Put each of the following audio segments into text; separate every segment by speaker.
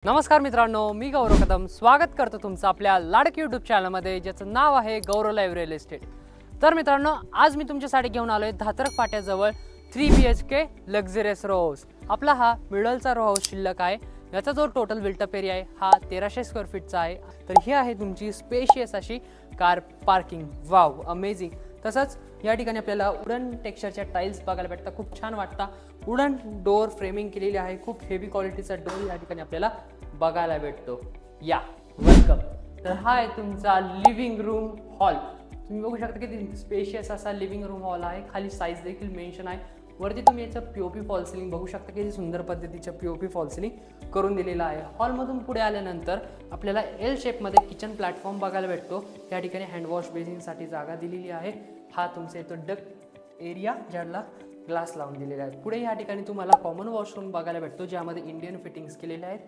Speaker 1: नमस्कार मित्रांनो, मी गौरव कदम स्वागत करतो तुमचं आपल्या लाडकी यूट्यूब चॅनलमध्ये ज्याचं नाव आहे गौरव लाईव्ह रिअल इस्टेट। तर मित्रांनो, आज मी तुमच्यासाठी घेऊन आलोय धात्रक फाट्याजवळ 3 BHK लक्झरियस रो हाऊस। आपला हा मिडलचा रो हाऊस शिल्लक आहे। याचा जो टोटल बिल्टअप एरिया आहे हा 1300 स्क्वेअर फीटचा आहे। तर ही आहे तुमची स्पेशियस अशी कार पार्किंग। Wow, amazing. तसंच या ठिकाणी आपल्याला वुडन टेक्स्चरच्या टाइल्स बघायला भेटतात, खूप छान वाटतं। वुडन डोअर फ्रेमिंग केलेली आहे, खूप हेवी क्वालिटीचा डोअर या ठिकाणी आपल्याला बघायला भेटतो। या वेलकम। तर हा आहे तुमचा लिव्हिंग रूम हॉल। तुम्ही बघू शकता की स्पेशियस असा लिव्हिंग रूम हॉल आहे। खाली साईज देखील मेन्शन आहे। वरती तुम्ही याचं पीओपी फॉल सिलिंग बघू शकता, किती सुंदर पद्धतीचं पीओपी फॉल सिलिंग करून दिलेलं आहे। हॉलमधून पुढे आल्यानंतर आपल्याला एल शेपमध्ये किचन प्लॅटफॉर्म बघायला भेटतो। या ठिकाणी हँडवॉश बेसिनसाठी जागा दिलेली आहे। हा तुमचा येतो डक एरिया, ज्याला ग्लास लावून दिलेले आहेत। पुढे या ठिकाणी तुम्हाला कॉमन वॉशरूम बघायला भेटतो, ज्यामध्ये इंडियन फिटिंग्स केलेले आहेत,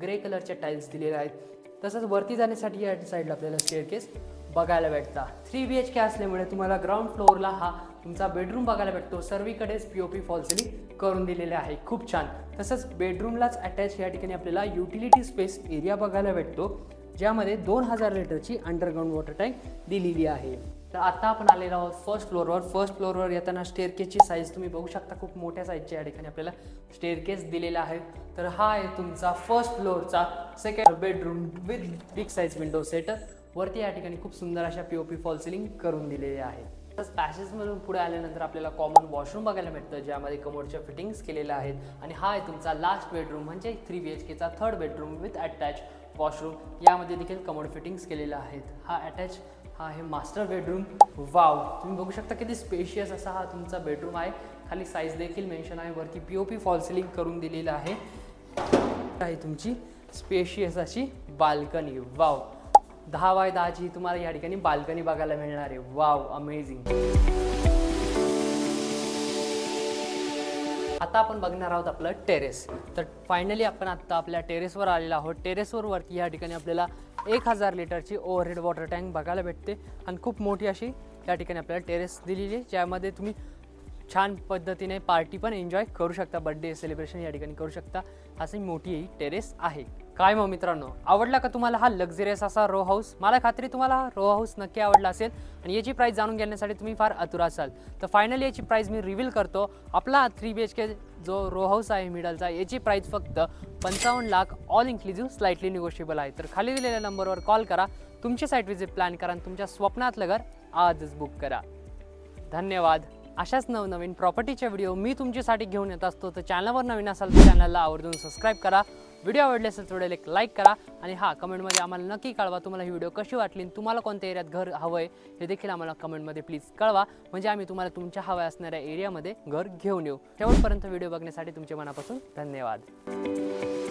Speaker 1: ग्रे कलरचे टाइल्स दिलेले आहेत। तसंच वरती जाण्यासाठी या साईडला आपल्याला स्टेअरकेस बघायला भेटता। 3 BHK असल्यामुळे तुम्हाला ग्राउंड फ्लोअरला हा तुमचा बेडरूम बघायला भेटतो। सर्वीकडेच पीओपी फॉल सिलिंग करून दिलेले आहे, खूप छान। तसंच बेडरूमलाच अटॅच या ठिकाणी आपल्याला युटिलिटी स्पेस एरिया बघायला भेटतो, ज्यामध्ये 2000 लिटरची अंडरग्राउंड वॉटर टँक दिलेली आहे। तर आता आपण आलेलो आहोत फर्स्ट फ्लोअरवर। फर्स्ट फ्लोअरवर येताना स्टेअरकेसची साईज तुम्ही बघू शकता, खूप मोठ्या साईजची या ठिकाणी आपल्याला स्टेअरकेस दिलेला आहे। तर हा आहे तुमचा फर्स्ट फ्लोअरचा second bedroom with big size window setup. वरती या ठिकाणी खूप सुंदर अशा पीओपी फॉल सिलिंग करून दिलेले आहे। तसंच पॅसेजमधून पुढे आल्यानंतर आपल्याला कॉमन वॉशरूम बघायला भेटतं, ज्यामध्ये कमोडच्या फिटिंग्स केलेल्या आहेत। आणि हा आहे तुमचा लास्ट बेडरूम, म्हणजे 3 BHKचा third bedroom with attach washroom. यामध्ये देखील कमोड फिटिंग्स केलेल्या आहेत। हा अटॅच हा आहे मास्टर बेडरूम। वाव, तुम्ही बघू शकता किती स्पेशियस असा हा तुमचा बेडरूम आहे। खाली साईज देखील मेन्शन आहे, वरती पीओपी फॉल सिलिंग करून दिलेलं आहे तुमची स्पेशियस अशी बाल्कनी। वाव, 10 बाय 10ची तुम्हाला या ठिकाणी बाल्कनी बघायला मिळणार आहे। Wow, amazing. आता आपण बघणार आहोत आपलं टेरेस। तर फायनली आपण आता आपल्या टेरेसवर आलेलो आहोत। टेरेसवर वरती या ठिकाणी आपल्याला 1000 लिटरची ओव्हरहेड वॉटर टँक बघायला भेटते आणि खूप मोठी अशी या ठिकाणी आपल्याला टेरेस दिलेली आहे, ज्यामध्ये तुम्ही छान पद्धतीने पार्टी पण एन्जॉय करू शकता, बर्थडे सेलिब्रेशन या ठिकाणी करू शकता। अशी मोठी ही टेरेस आहे। काय मग मित्रांनो, आवडला का तुम्हाला हा लक्झरियस असा रो हाऊस? मला खात्री तुम्हाला हा रो हाऊस नक्की आवडला असेल आणि याची प्राइस जाणून घेण्यासाठी तुम्ही फार आतुर असाल। तर फायनली याची प्राइस मी रिव्हील करतो। आपला 3 BHK जो रो हाऊस आहे मिडलचा, याची प्राइस फक्त 55 lakh all inclusive, slightly negotiable आहे। तर खाली दिलेल्या नंबरवर कॉल करा, तुमची साईट व्हिजिट प्लॅन करा आणि तुमच्या स्वप्नातलं घर आजच बुक करा। धन्यवाद। अशाच नवनवीन प्रॉपर्टीचे व्हिडिओ मी तुमच्यासाठी घेऊन येत असतो। तर चॅनलवर नवीन असाल तर चॅनलला आवर्जून सबस्क्राइब करा। व्हिडिओ आवडले असेल तर व्हिडिओला एक लाईक करा आणि हा कमेंटमध्ये आम्हाला नक्की कळवा तुम्हाला ही व्हिडिओ कशी वाटली, तुम्हाला कोणत्या एरियात घर हवं आहे हे देखील आम्हाला कमेंटमध्ये प्लीज कळवा, म्हणजे आम्ही तुम्हाला तुमच्या हव्या असणाऱ्या एरियामध्ये घर घेऊन येऊ। शेवटपर्यंत व्हिडिओ बघण्यासाठी तुमचे मनापासून धन्यवाद।